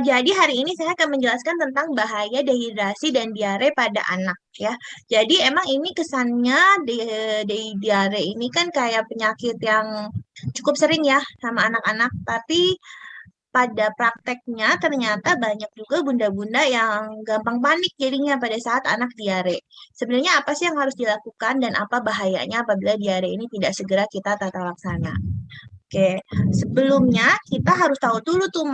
Jadi hari ini saya akan menjelaskan tentang bahaya dehidrasi dan diare pada anak ya. Jadi emang ini kesannya diare ini kan kayak penyakit yang cukup sering ya sama anak-anak, tapi pada prakteknya ternyata banyak juga bunda-bunda yang gampang panik jadinya pada saat anak diare. Sebenarnya apa sih yang harus dilakukan dan apa bahayanya apabila diare ini tidak segera kita tata laksana? Oke, sebelumnya kita harus tahu dulu tuh,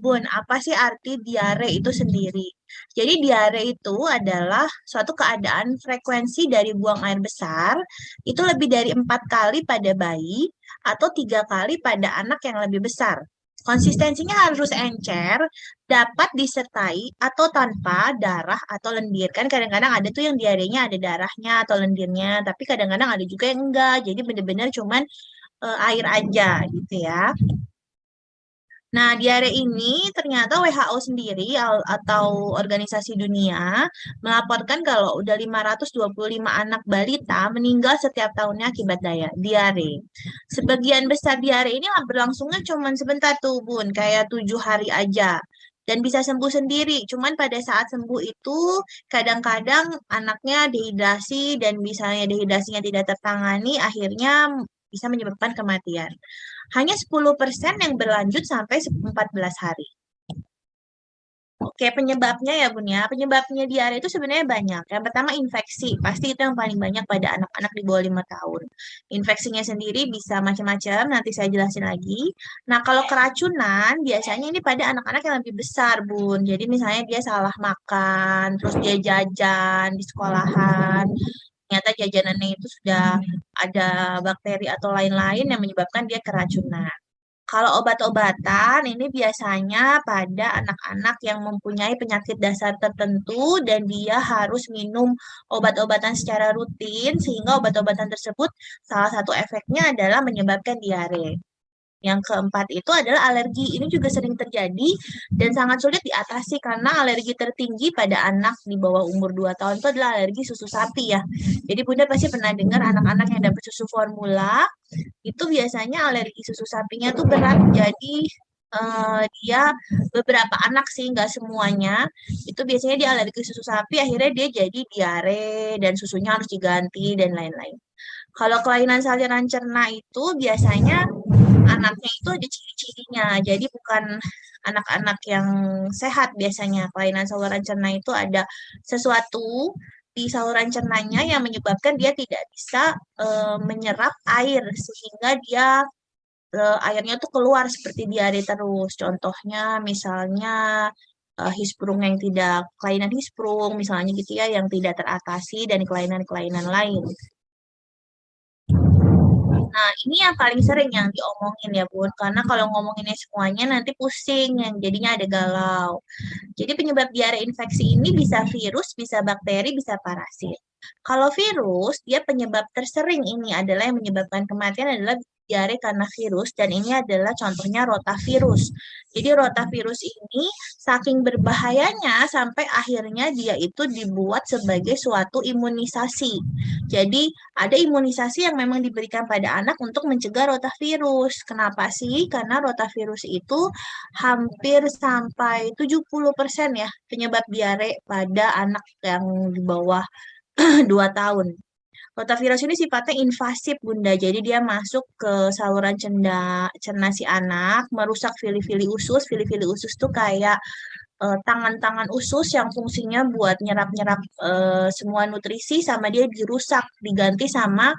Bun, apa sih arti diare itu sendiri? Jadi diare itu adalah suatu keadaan frekuensi dari buang air besar itu lebih dari 4 kali pada bayi atau 3 kali pada anak yang lebih besar. Konsistensinya harus encer, dapat disertai atau tanpa darah atau lendir. Kan kadang-kadang ada tuh yang diarenya ada darahnya atau lendirnya, tapi kadang-kadang ada juga yang enggak. Jadi benar-benar cuman air aja gitu ya. Nah, diare ini ternyata WHO sendiri atau Organisasi Dunia melaporkan kalau udah 525 anak balita meninggal setiap tahunnya akibat diare. Sebagian besar diare ini berlangsungnya cuma sebentar tuh, Bun, kayak 7 hari aja. Dan bisa sembuh sendiri. Cuman pada saat sembuh itu kadang-kadang anaknya dehidrasi dan misalnya dehidrasinya tidak tertangani, akhirnya bisa menyebabkan kematian. Hanya 10% yang berlanjut sampai 14 hari. Oke, penyebabnya ya Bun ya. Penyebabnya diare itu sebenarnya banyak. Yang pertama infeksi. Pasti itu yang paling banyak pada anak-anak di bawah 5 tahun. Infeksinya sendiri bisa macam-macam, nanti saya jelasin lagi. Nah, kalau keracunan biasanya ini pada anak-anak yang lebih besar, Bun. Jadi misalnya dia salah makan, terus dia jajan di sekolahan, ternyata jajanannya itu sudah ada bakteri atau lain-lain yang menyebabkan dia keracunan. Kalau obat-obatan ini biasanya pada anak-anak yang mempunyai penyakit dasar tertentu dan dia harus minum obat-obatan secara rutin sehingga obat-obatan tersebut salah satu efeknya adalah menyebabkan diare. Yang keempat itu adalah alergi. Ini juga sering terjadi dan sangat sulit diatasi karena alergi tertinggi pada anak di bawah umur 2 tahun itu adalah alergi susu sapi ya. Jadi Bunda pasti pernah dengar anak-anak yang dapat susu formula itu biasanya alergi susu sapinya tuh berat. Jadi dia beberapa anak sih nggak semuanya itu biasanya dia alergi susu sapi akhirnya dia jadi diare dan susunya harus diganti dan lain-lain. Kalau kelainan saluran cerna itu biasanya anaknya itu ada ciri-cirinya. Jadi bukan anak-anak yang sehat biasanya. Kelainan saluran cerna itu ada sesuatu di saluran cernanya yang menyebabkan dia tidak bisa menyerap air sehingga dia airnya tuh keluar seperti diare terus. Contohnya misalnya hisprung yang tidak kelainan hisprung misalnya gitu ya yang tidak teratasi dan kelainan-kelainan lain. Nah, ini yang paling sering yang diomongin ya, Bun. Karena kalau ngomonginnya semuanya nanti pusing, yang jadinya ada galau. Jadi penyebab diare infeksi ini bisa virus, bisa bakteri, bisa parasit. Kalau virus, dia penyebab tersering ini adalah yang menyebabkan kematian adalah diare karena virus dan ini adalah contohnya rotavirus. Jadi rotavirus ini saking berbahayanya sampai akhirnya dia itu dibuat sebagai suatu imunisasi. Jadi ada imunisasi yang memang diberikan pada anak untuk mencegah rotavirus. Kenapa sih? Karena rotavirus itu hampir sampai 70% ya penyebab diare pada anak yang di bawah 2 tahun. Rotavirus ini sifatnya invasif, Bunda. Jadi dia masuk ke saluran cerna si anak, merusak fili-fili usus. Fili-fili usus tuh kayak tangan-tangan usus yang fungsinya buat nyerap-nyerap semua nutrisi sama dia dirusak, diganti sama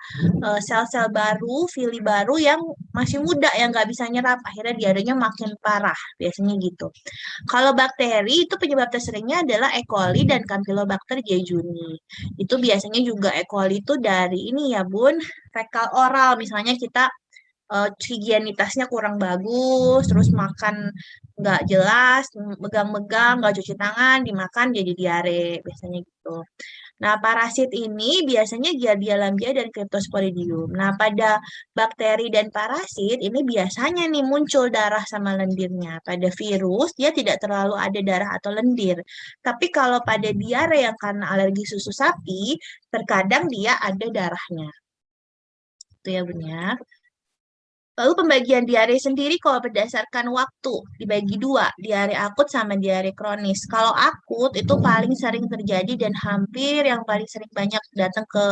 sel-sel baru, fili baru yang masih muda yang nggak bisa nyerap. Akhirnya diarenya makin parah, biasanya gitu. Kalau bakteri itu penyebab terseringnya adalah E. coli dan Campylobacter jejuni. Itu biasanya juga E. coli itu dari ini ya Bun, fekal oral. Misalnya kita higienitasnya kurang bagus, terus makan nggak jelas, megang-megang, nggak cuci tangan, dimakan jadi diare, biasanya gitu. Nah, parasit ini biasanya Giardia lamblia dan Cryptosporidium. Nah, pada bakteri dan parasit ini biasanya nih muncul darah sama lendirnya. Pada virus dia tidak terlalu ada darah atau lendir. Tapi kalau pada diare yang karena alergi susu sapi, terkadang dia ada darahnya. Itu ya, Bun ya. Lalu pembagian diare sendiri kalau berdasarkan waktu dibagi dua, diare akut sama diare kronis. Kalau akut itu paling sering terjadi dan hampir yang paling sering banyak datang ke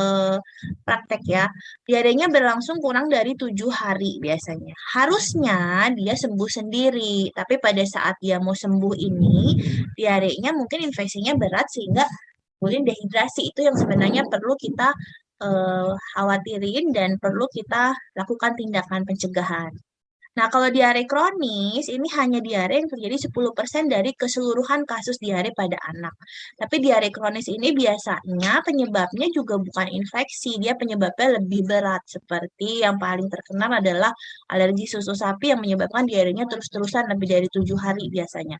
praktek ya. Diarenya berlangsung kurang dari 7 hari biasanya. Harusnya dia sembuh sendiri, tapi pada saat dia mau sembuh ini, diarenya mungkin infeksinya berat sehingga kemudian dehidrasi itu yang sebenarnya perlu kita khawatirin dan perlu kita lakukan tindakan pencegahan. Nah, kalau diare kronis, ini hanya diare yang terjadi 10% dari keseluruhan kasus diare pada anak. Tapi diare kronis ini biasanya penyebabnya juga bukan infeksi, dia penyebabnya lebih berat. Seperti yang paling terkenal adalah alergi susu sapi yang menyebabkan diarenya terus-terusan lebih dari 7 hari biasanya.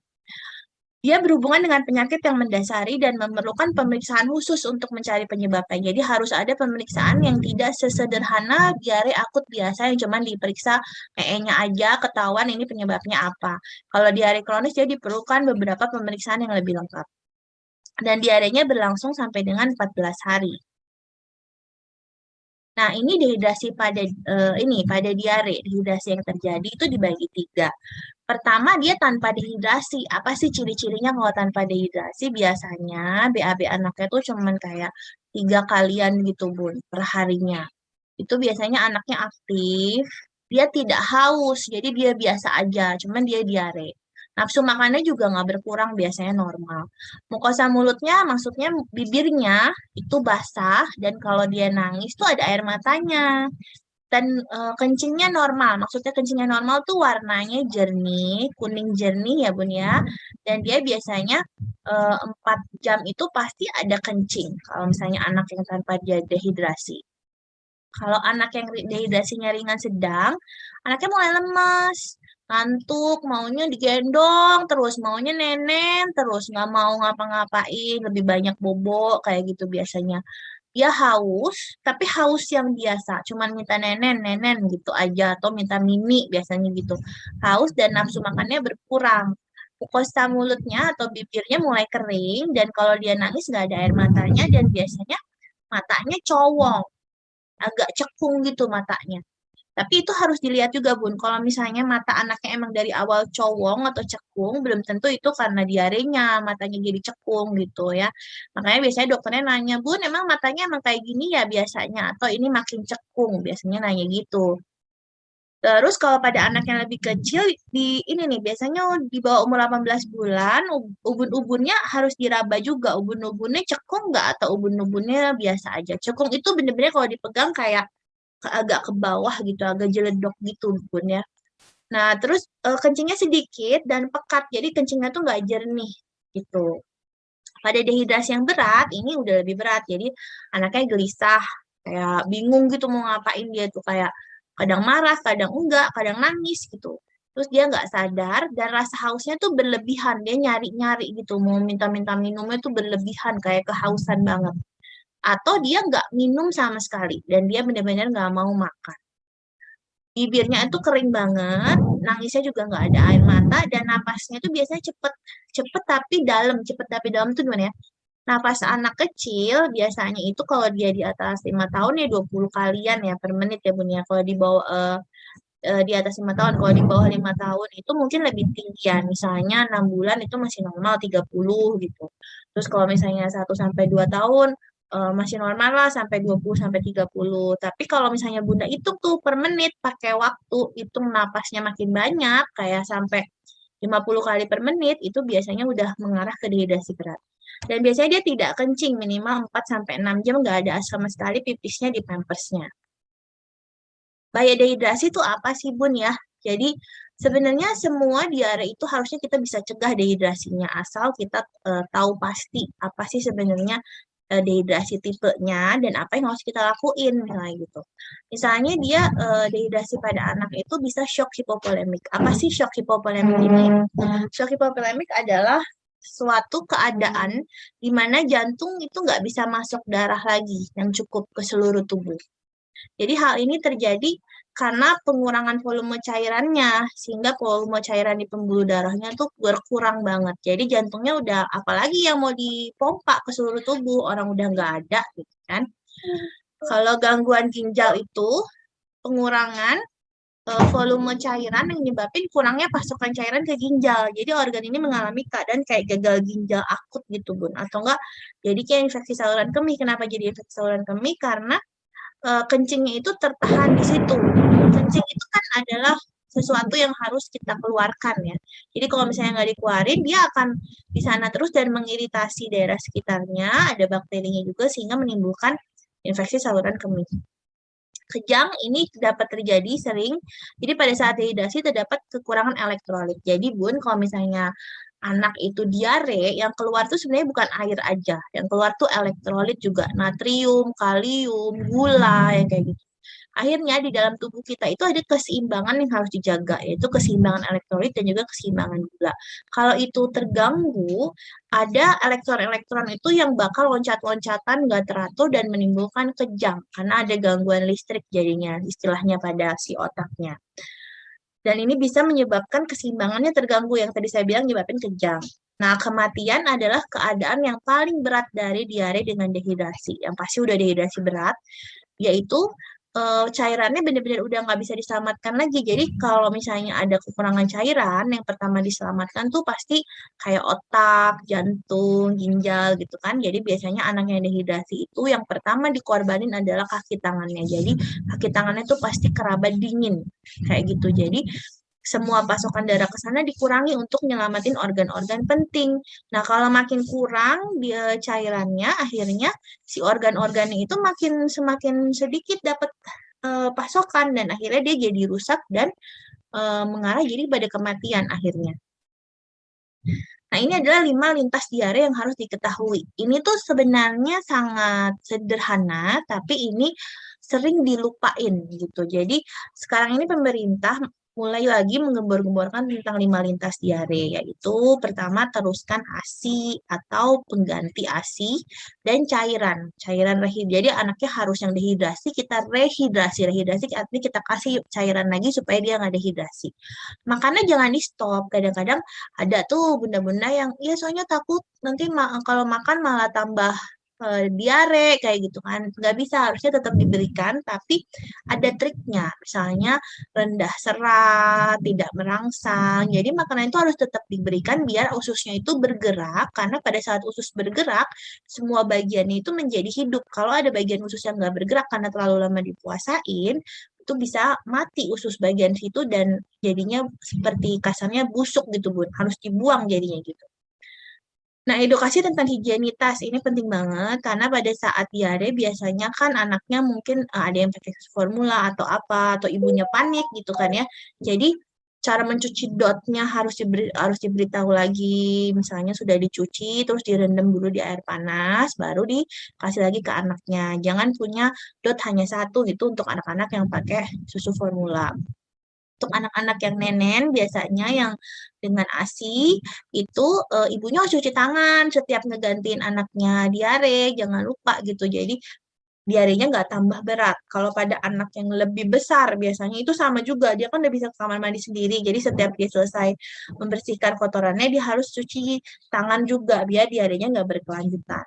Dia berhubungan dengan penyakit yang mendasari dan memerlukan pemeriksaan khusus untuk mencari penyebabnya. Jadi harus ada pemeriksaan yang tidak sesederhana diare akut biasa yang cuma diperiksa nya aja ketahuan ini penyebabnya apa. Kalau diare kronis dia diperlukan beberapa pemeriksaan yang lebih lengkap. Dan diarenya berlangsung sampai dengan 14 hari. Nah, ini dehidrasi pada diare, dehidrasi yang terjadi itu dibagi tiga. Pertama, dia tanpa dehidrasi. Apa sih ciri-cirinya kalau tanpa dehidrasi? Biasanya BAB anaknya tuh cuman kayak 3 kalian gitu, Bun, per harinya. Itu biasanya anaknya aktif, dia tidak haus, jadi dia biasa aja, cuman dia diare. Nafsu makannya juga nggak berkurang, biasanya normal. Mukosa mulutnya, maksudnya bibirnya itu basah, dan kalau dia nangis tuh ada air matanya. Dan kencingnya normal, maksudnya kencingnya normal tuh warnanya jernih, kuning jernih ya Bun ya. Dan dia biasanya 4 jam itu pasti ada kencing, kalau misalnya anak yang tanpa dia dehidrasi. Kalau anak yang dehidrasinya ringan sedang, anaknya mulai lemas, ngantuk, maunya digendong, terus maunya nenen, terus nggak mau ngapa-ngapain, lebih banyak bobo, kayak gitu biasanya. Dia haus, tapi haus yang biasa, cuman minta nenen, nenen gitu aja, atau minta mimi biasanya gitu. Haus dan nafsu makannya berkurang. Mukosa mulutnya atau bibirnya mulai kering, dan kalau dia nangis nggak ada air matanya, dan biasanya matanya cowong agak cekung gitu matanya. Tapi itu harus dilihat juga, Bun. Kalau misalnya mata anaknya emang dari awal cowong atau cekung, belum tentu itu karena diarenya, matanya jadi cekung gitu ya. Makanya biasanya dokternya nanya, Bun, emang matanya emang kayak gini ya biasanya? Atau ini makin cekung? Biasanya nanya gitu. Terus kalau pada anak yang lebih kecil, di ini nih, biasanya di bawah umur 18 bulan, ubun-ubunnya harus diraba juga. Ubun-ubunnya cekung nggak atau ubun-ubunnya biasa aja. Cekung itu bener-bener kalau dipegang kayak agak ke bawah gitu, agak jeledok gitu bun ya. Nah, terus kencingnya sedikit dan pekat, jadi kencingnya tuh nggak jernih gitu. Pada dehidrasi yang berat, ini udah lebih berat, jadi anaknya gelisah, kayak bingung gitu mau ngapain dia tuh, kayak kadang marah, kadang enggak, kadang nangis gitu. Terus dia nggak sadar dan rasa hausnya tuh berlebihan, dia nyari-nyari gitu, mau minta-minta minumnya tuh berlebihan, kayak kehausan banget. Atau dia nggak minum sama sekali dan dia benar-benar nggak mau makan. Bibirnya itu kering banget, nangisnya juga nggak ada air mata, dan napasnya itu biasanya cepet, cepet tapi dalam tuh gimana ya? Napas anak kecil biasanya itu kalau dia di atas 5 tahun ya 20 kalian ya per menit ya Bun ya. Kalau di bawah di atas 5 tahun, kalau di bawah 5 tahun itu mungkin lebih tinggi ya. Misalnya 6 bulan itu masih normal 30 gitu. Terus kalau misalnya 1 sampai 2 tahun masih normal lah sampai 20 sampai 30. Tapi kalau misalnya Bunda itu tuh per menit pakai waktu itu napasnya makin banyak kayak sampai 50 kali per menit itu biasanya udah mengarah ke dehidrasi berat. Dan biasanya dia tidak kencing minimal 4 sampai 6 jam nggak ada sama sekali pipisnya di pampersnya. Bahaya dehidrasi itu apa sih Bun ya? Jadi sebenarnya semua diare itu harusnya kita bisa cegah dehidrasinya asal kita tahu pasti apa sih sebenarnya dehidrasi tipenya dan apa yang harus kita lakuin misalnya gitu. Misalnya dia dehidrasi pada anak itu bisa shock hipovolemik. Apa sih shock hipovolemik ini? Shock hipovolemik adalah suatu keadaan di mana jantung itu nggak bisa masuk darah lagi yang cukup ke seluruh tubuh. Jadi hal ini terjadi karena pengurangan volume cairannya, sehingga volume cairan di pembuluh darahnya tuh berkurang banget. Jadi jantungnya udah, apalagi yang mau dipompa ke seluruh tubuh, orang udah nggak ada, gitu kan. Kalau gangguan ginjal itu, pengurangan volume cairan yang menyebabkan kurangnya pasokan cairan ke ginjal. Jadi organ ini mengalami keadaan kayak gagal ginjal akut gitu, Bun. Atau enggak, jadi kayak infeksi saluran kemih. Kenapa jadi infeksi saluran kemih? Karena kencingnya itu tertahan di situ. Kencing itu kan adalah sesuatu yang harus kita keluarkan ya. Jadi kalau misalnya nggak dikeluarin, dia akan di sana terus dan mengiritasi daerah sekitarnya, ada bakterinya juga sehingga menimbulkan infeksi saluran kemih. Kejang ini dapat terjadi sering. Jadi pada saat dehidrasi terdapat kekurangan elektrolit. Jadi Bun, kalau misalnya anak itu diare, yang keluar tuh sebenarnya bukan air aja. Yang keluar tuh elektrolit juga, natrium, kalium, gula, yang kayak gitu. Akhirnya di dalam tubuh kita itu ada keseimbangan yang harus dijaga, yaitu keseimbangan elektrolit dan juga keseimbangan gula. Kalau itu terganggu, ada elektron-elektron itu yang bakal loncat-loncatan nggak teratur dan menimbulkan kejang, karena ada gangguan listrik jadinya, istilahnya pada si otaknya. Dan ini bisa menyebabkan keseimbangannya terganggu, yang tadi saya bilang menyebabkan kejang. Nah, kematian adalah keadaan yang paling berat dari diare dengan dehidrasi. Yang pasti udah dehidrasi berat, yaitu cairannya benar-benar udah nggak bisa diselamatkan lagi. Jadi kalau misalnya ada kekurangan cairan, yang pertama diselamatkan tuh pasti kayak otak, jantung, ginjal gitu kan. Jadi biasanya anak yang dehidrasi itu yang pertama dikorbanin adalah kaki tangannya. Jadi kaki tangannya tuh pasti kerabat dingin kayak gitu. Jadi semua pasokan darah ke sana dikurangi untuk nyelamatin organ-organ penting. Nah, kalau makin kurang dia cairannya, akhirnya si organ-organnya itu makin semakin sedikit dapat pasokan dan akhirnya dia jadi rusak dan mengarah jadi pada kematian akhirnya. Nah, ini adalah 5 lintas diare yang harus diketahui. Ini tuh sebenarnya sangat sederhana, tapi ini sering dilupain gitu. Jadi sekarang ini pemerintah mulai lagi menggembor-gemborkan tentang 5 lintas diare, yaitu pertama teruskan ASI atau pengganti ASI dan cairan. Cairan rehidrasi. Jadi anaknya harus yang dehidrasi, kita rehidrasi. Rehidrasi artinya kita kasih cairan lagi supaya dia nggak dehidrasi. Makannya jangan di stop. Kadang-kadang ada tuh bunda-bunda yang ya soalnya takut nanti kalau makan malah tambah diare kayak gitu kan. Nggak bisa, harusnya tetap diberikan, tapi ada triknya. Misalnya rendah serat, tidak merangsang. Jadi makanan itu harus tetap diberikan biar ususnya itu bergerak, karena pada saat usus bergerak, semua bagiannya itu menjadi hidup. Kalau ada bagian usus yang nggak bergerak karena terlalu lama dipuasain, itu bisa mati usus bagian situ dan jadinya seperti kasarnya busuk gitu Bun, harus dibuang jadinya gitu. Nah, edukasi tentang higienitas ini penting banget karena pada saat diare biasanya kan anaknya mungkin ada yang pakai susu formula atau apa atau ibunya panik gitu kan ya. Jadi cara mencuci dotnya harus diberitahu lagi, misalnya sudah dicuci terus direndam dulu di air panas baru dikasih lagi ke anaknya. Jangan punya dot hanya satu gitu untuk anak-anak yang pakai susu formula. Untuk anak-anak yang nenen biasanya yang dengan ASI itu ibunya harus cuci tangan setiap ngegantiin anaknya diare, jangan lupa gitu. Jadi diarenya nggak tambah berat. Kalau pada anak yang lebih besar biasanya itu sama juga, dia kan udah bisa ke kamar mandi sendiri. Jadi setiap dia selesai membersihkan kotorannya dia harus cuci tangan juga biar diarenya nggak berkelanjutan.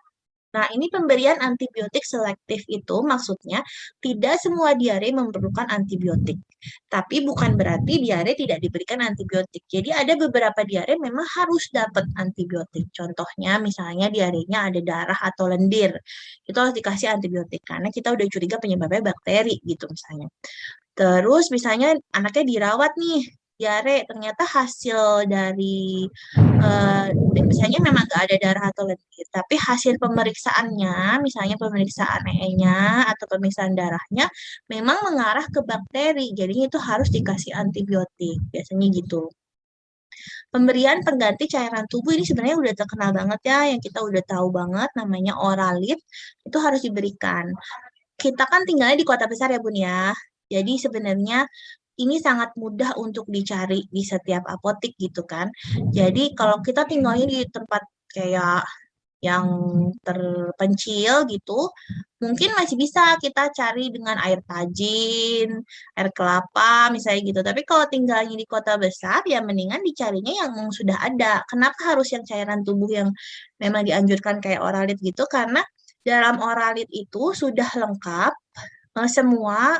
Nah, ini pemberian antibiotik selektif itu maksudnya tidak semua diare memerlukan antibiotik. Tapi bukan berarti diare tidak diberikan antibiotik. Jadi ada beberapa diare memang harus dapat antibiotik. Contohnya misalnya diarenya ada darah atau lendir. Itu harus dikasih antibiotik karena kita udah curiga penyebabnya bakteri gitu misalnya. Terus misalnya anaknya dirawat nih, diare, ternyata hasil dari eh, misalnya memang nggak ada darah atau lendir, tapi hasil pemeriksaannya, misalnya pemeriksaan EE-nya atau pemeriksaan darahnya, memang mengarah ke bakteri, jadinya itu harus dikasih antibiotik, biasanya gitu. Pemberian pengganti cairan tubuh ini sebenarnya udah terkenal banget ya, yang kita udah tahu banget namanya Oralit, itu harus diberikan. Kita kan tinggalnya di kota besar ya Bun ya. Jadi sebenarnya ini sangat mudah untuk dicari di setiap apotik gitu kan. Jadi kalau kita tinggalnya di tempat kayak yang terpencil gitu, mungkin masih bisa kita cari dengan air tajin, air kelapa misalnya gitu. Tapi kalau tinggalnya di kota besar, ya mendingan dicarinya yang sudah ada. Kenapa harus yang cairan tubuh yang memang dianjurkan kayak Oralit gitu? Karena dalam Oralit itu sudah lengkap semua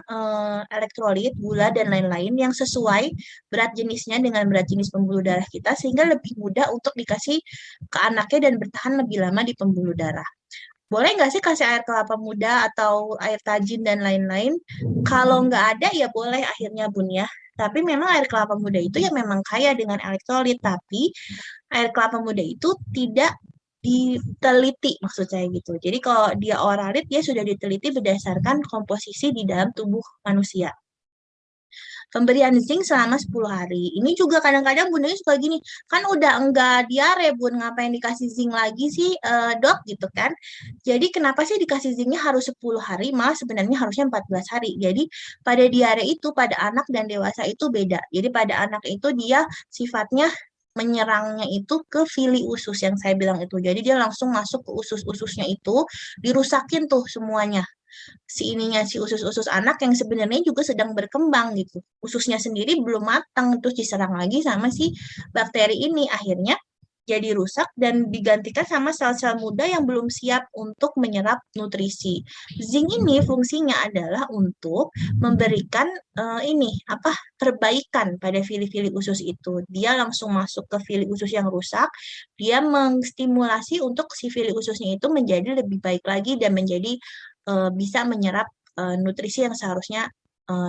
elektrolit, gula, dan lain-lain yang sesuai berat jenisnya dengan berat jenis pembuluh darah kita sehingga lebih mudah untuk dikasih ke anaknya dan bertahan lebih lama di pembuluh darah. Boleh nggak sih kasih air kelapa muda atau air tajin dan lain-lain? Kalau nggak ada ya boleh akhirnya Bun ya. Tapi memang air kelapa muda itu ya memang kaya dengan elektrolit, tapi air kelapa muda itu tidak diteliti maksud saya gitu. Jadi kalau dia oralit dia sudah diteliti berdasarkan komposisi di dalam tubuh manusia. Pemberian zinc selama 10 hari. Ini juga kadang-kadang bundanya suka gini, kan udah enggak diare bun, ngapain dikasih zinc lagi sih dok gitu kan. Jadi kenapa sih dikasih zincnya harus 10 hari, malah sebenarnya harusnya 14 hari. Jadi pada diare itu pada anak dan dewasa itu beda. Jadi pada anak itu dia sifatnya menyerangnya itu ke fili usus yang saya bilang itu. Jadi dia langsung masuk ke usus-ususnya itu, dirusakin tuh semuanya si ininya si usus-usus anak yang sebenarnya juga sedang berkembang gitu. Ususnya sendiri belum matang terus diserang lagi sama si bakteri ini akhirnya jadi rusak dan digantikan sama sel-sel muda yang belum siap untuk menyerap nutrisi. Zinc ini fungsinya adalah untuk memberikan ini apa perbaikan pada fili-fili usus itu. Dia langsung masuk ke fili usus yang rusak, dia mengstimulasi untuk si fili ususnya itu menjadi lebih baik lagi dan menjadi bisa menyerap nutrisi yang seharusnya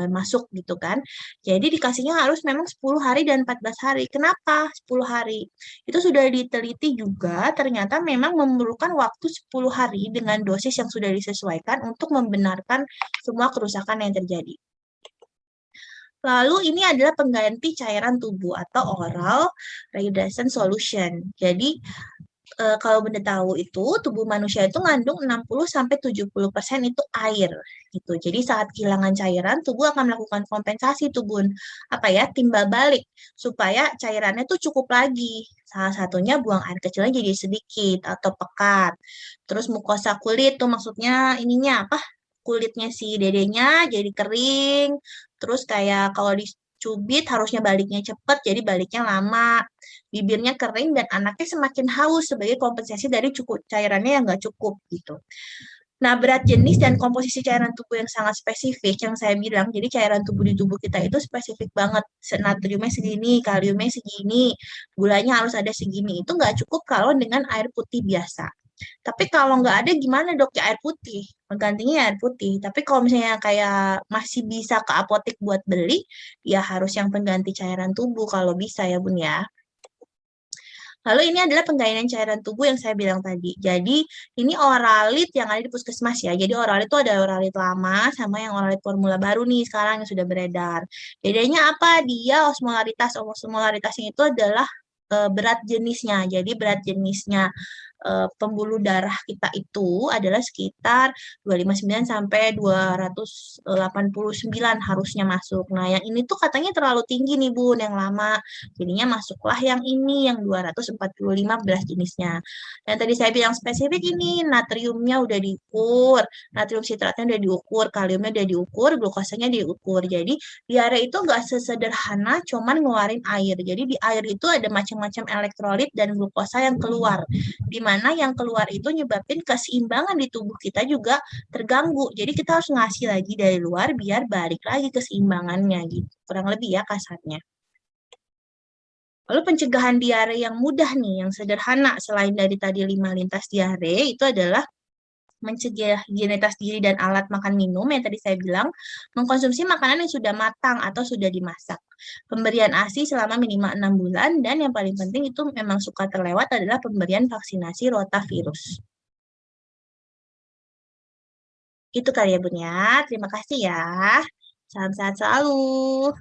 masuk gitu kan. Jadi dikasihnya harus memang 10 hari dan 14 hari. Kenapa 10 hari? Itu sudah diteliti juga ternyata memang memerlukan waktu 10 hari dengan dosis yang sudah disesuaikan untuk membenarkan semua kerusakan yang terjadi. Lalu ini adalah pengganti cairan tubuh atau oral rehydration solution. Jadi kalau Bunda tahu itu tubuh manusia itu mengandung 60 sampai 70% itu air gitu. Jadi saat kehilangan cairan tubuh akan melakukan kompensasi tubuh apa ya timbal balik supaya cairannya tuh cukup lagi. Salah satunya buang air kecilnya jadi sedikit atau pekat. Terus mukosa kulit tuh maksudnya ininya apa? Kulitnya si dedenya jadi kering. Terus kayak kalau dicubit harusnya baliknya cepet jadi baliknya lama, bibirnya kering dan anaknya semakin haus sebagai kompensasi dari cukup cairannya yang nggak cukup gitu. Nah, berat jenis dan komposisi cairan tubuh yang sangat spesifik yang saya bilang, jadi cairan tubuh di tubuh kita itu spesifik banget. Natriumnya segini, kaliumnya segini, gulanya harus ada segini. Itu nggak cukup kalau dengan air putih biasa. Tapi kalau nggak ada gimana dok ya air putih? Menggantinya air putih. Tapi kalau misalnya kayak masih bisa ke apotek buat beli, ya harus yang pengganti cairan tubuh kalau bisa ya bun ya. Lalu ini adalah penggayaan cairan tubuh yang saya bilang tadi. Jadi ini oralit yang ada di puskesmas ya. Jadi oralit itu ada oralit lama sama yang oralit formula baru nih sekarang yang sudah beredar. Bedanya apa? Dia osmolaritas. Osmolaritasnya itu adalah berat jenisnya. Jadi berat jenisnya pembuluh darah kita itu adalah sekitar 259 sampai 289 harusnya masuk. Nah, yang ini tuh katanya terlalu tinggi nih, Bun, yang lama. Jadinya masuklah yang ini, yang 245 belas jenisnya. Dan tadi saya bilang spesifik ini, natriumnya udah diukur, natrium sitratnya udah diukur, kaliumnya udah diukur, glukosanya diukur. Jadi, diare itu nggak sesederhana cuman ngeluarin air. Jadi, di air itu ada macam-macam elektrolit dan glukosa yang keluar di mana yang keluar itu nyebabin keseimbangan di tubuh kita juga terganggu. Jadi kita harus ngasih lagi dari luar biar balik lagi keseimbangannya gitu. Kurang lebih ya kasarnya. Lalu pencegahan diare yang mudah nih, yang sederhana selain dari tadi 5 lintas diare itu adalah mencegah higienitas diri dan alat makan minum yang tadi saya bilang, mengkonsumsi makanan yang sudah matang atau sudah dimasak. Pemberian ASI selama minimal 6 bulan dan yang paling penting itu memang suka terlewat adalah pemberian vaksinasi rotavirus. Itu kali ya Bun ya. Terima kasih ya. Salam sehat selalu.